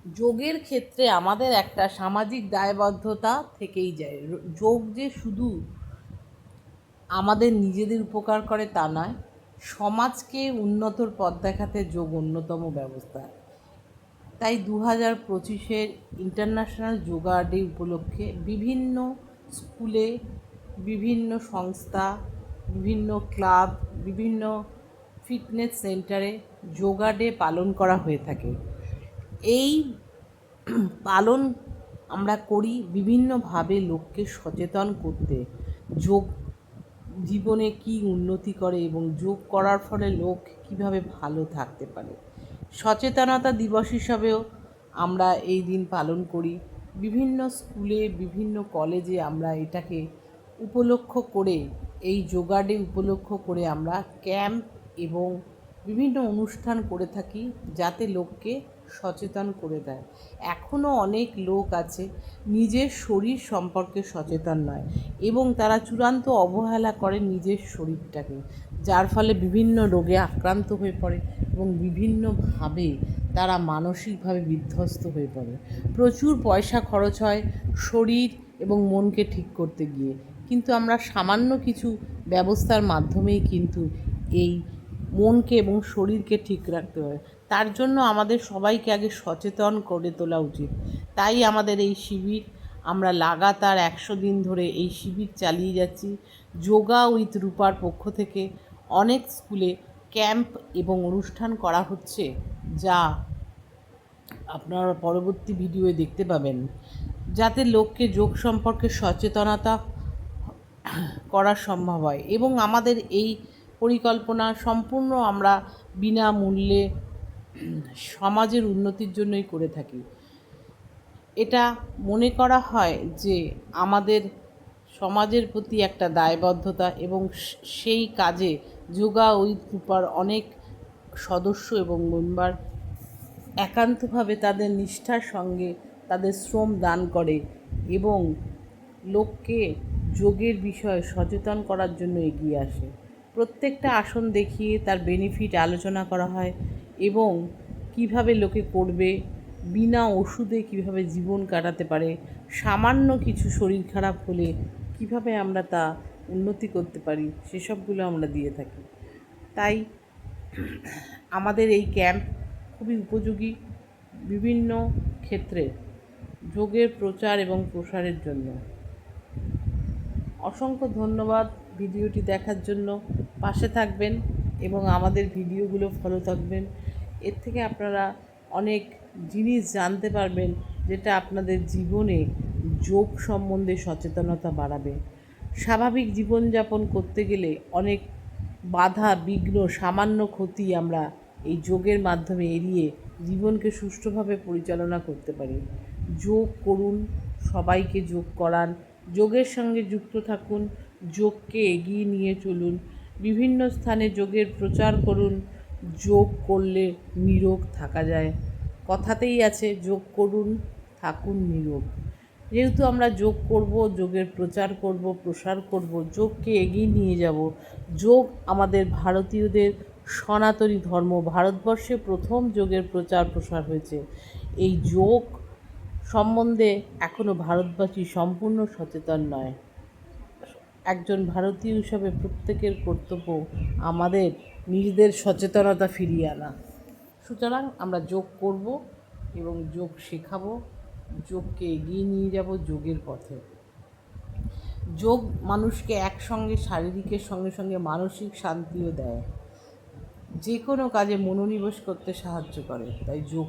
যোগের ক্ষেত্রে আমাদের একটা সামাজিক দায়বদ্ধতা থেকেই যায়। যোগ যে শুধু আমাদের নিজেদের উপকার করে তা নয়, সমাজকে উন্নতর পথ দেখাতে যোগ অন্যতম ব্যবস্থা। তাই 2025-এর ইন্টারন্যাশনাল যোগা ডে উপলক্ষে বিভিন্ন স্কুলে, বিভিন্ন সংস্থা, বিভিন্ন ক্লাব, বিভিন্ন ফিটনেস সেন্টারে যোগা ডে পালন করা হয়ে থাকে। এই পালন আমরা করি বিভিন্নভাবে লোককে সচেতন করতে। যোগ জীবনে কী উন্নতি করে এবং যোগ করার ফলে লোক কীভাবে ভালো থাকতে পারে। সচেতনতা দিবস হিসাবেও আমরা এই দিন পালন করি। বিভিন্ন স্কুলে, বিভিন্ন কলেজে আমরা এটাকে উপলক্ষ করে, এই যোগা ডে উপলক্ষ করে আমরা ক্যাম্প এবং বিভিন্ন অনুষ্ঠান করে থাকি, যাতে লোককে সচেতন করে দেয়। এখনও অনেক লোক আছে নিজের শরীর সম্পর্কে সচেতন নয় এবং তারা চূড়ান্ত অবহেলা করে নিজের শরীরটাকে, যার ফলে বিভিন্ন রোগে আক্রান্ত হয়ে পড়ে এবং বিভিন্নভাবে তারা মানসিকভাবে বিধ্বস্ত হয়ে পড়ে। প্রচুর পয়সা খরচ হয় শরীর এবং মনকে ঠিক করতে গিয়ে, কিন্তু আমরা সামান্য কিছু ব্যবস্থার মাধ্যমেই কিন্তু এই মনকে এবং শরীরকে ঠিক রাখতে হয়। তার জন্য আমাদের সবাইকে আগে সচেতন করে তোলা উচিত। তাই আমাদের এই শিবির, আমরা লাগাতার 100 দিন ধরে এই শিবির চালিয়ে যাচ্ছি। যোগা উইথ রূপার পক্ষ থেকে অনেক স্কুলে ক্যাম্প এবং অনুষ্ঠান করা হচ্ছে, যা আপনারা পরবর্তী ভিডিওয়ে দেখতে পাবেন, যাতে লোককে যোগ সম্পর্কে সচেতনতা করা সম্ভব হয়। এবং আমাদের এই পরিকল্পনা সম্পূর্ণ আমরা বিনামূল্যে সমাজের উন্নতির জন্যই করে থাকি। এটা মনে করা হয় যে আমাদের সমাজের প্রতি একটা দায়বদ্ধতা, এবং সেই কাজে যোগা উইথ রূপার অনেক সদস্য এবং মেম্বার একান্তভাবে তাদের নিষ্ঠার সঙ্গে তাদের শ্রম দান করে এবং লোককে যোগের বিষয়ে সচেতন করার জন্য এগিয়ে আসে। প্রত্যেকটা আসন দেখিয়ে তার বেনিফিট আলোচনা করা হয় এবং কিভাবে লোকে করবে, বিনা ওষুধে কিভাবে জীবন কাটাতে পারে, সামান্য কিছু শরীর খারাপ হলে কিভাবে আমরা তা উন্নতি করতে পারি, সেসবগুলো আমরা দিয়ে থাকি। তাই আমাদের এই ক্যাম্প খুবই উপযোগী বিভিন্ন ক্ষেত্রে যোগের প্রচার এবং প্রসারের জন্য। অসংখ্য ধন্যবাদ ভিডিওটি দেখার জন্য। পাশে থাকবেন এবং আমাদের ভিডিওগুলো ফলো থাকবেন। এর থেকে আপনারা অনেক জিনিস জানতে পারবেন, যেটা আপনাদের জীবনে যোগ সম্বন্ধে সচেতনতা বাড়াবে। স্বাভাবিক জীবনযাপন করতে গেলে অনেক বাধা বিঘ্ন, সামান্য ক্ষতি আমরা এই যোগের মাধ্যমে এড়িয়ে জীবনকে সুষ্ঠুভাবে পরিচালনা করতে পারি। যোগ করুন, সবাইকে যোগ করান, যোগের সঙ্গে যুক্ত থাকুন, যোগকে এগিয়ে নিয়ে চলুন, বিভিন্ন স্থানে যোগের প্রচার করুন। যোগ করলে নিরোগ থাকা যায়, কথাতেই আছে যোগ করুন থাকুন নিরোগ। যেহেতু আমরা যোগ করব, যোগের প্রচার করব, প্রসার করব, যোগকে এগিয়ে নিয়ে যাব। যোগ আমাদের ভারতীয়দের সনাতনী ধর্ম। ভারতবর্ষে প্রথম যোগের প্রচার প্রসার হয়েছে। এই যোগ সম্বন্ধে এখনও ভারতবাসী সম্পূর্ণ সচেতন নয়। একজন ভারতীয় হিসাবে প্রত্যেকের কর্তব্য আমাদের নিজেদের সচেতনতা ফিরিয়ে আনা। সুতরাং আমরা যোগ করব এবং যোগ শেখাবো, যোগকে এগিয়ে নিয়ে যাব যোগের পথে। যোগ মানুষকে একসঙ্গে শারীরিকের সঙ্গে সঙ্গে মানসিক শান্তিও দেয়, যে কোনো কাজে মনোনিবেশ করতে সাহায্য করে। তাই যোগ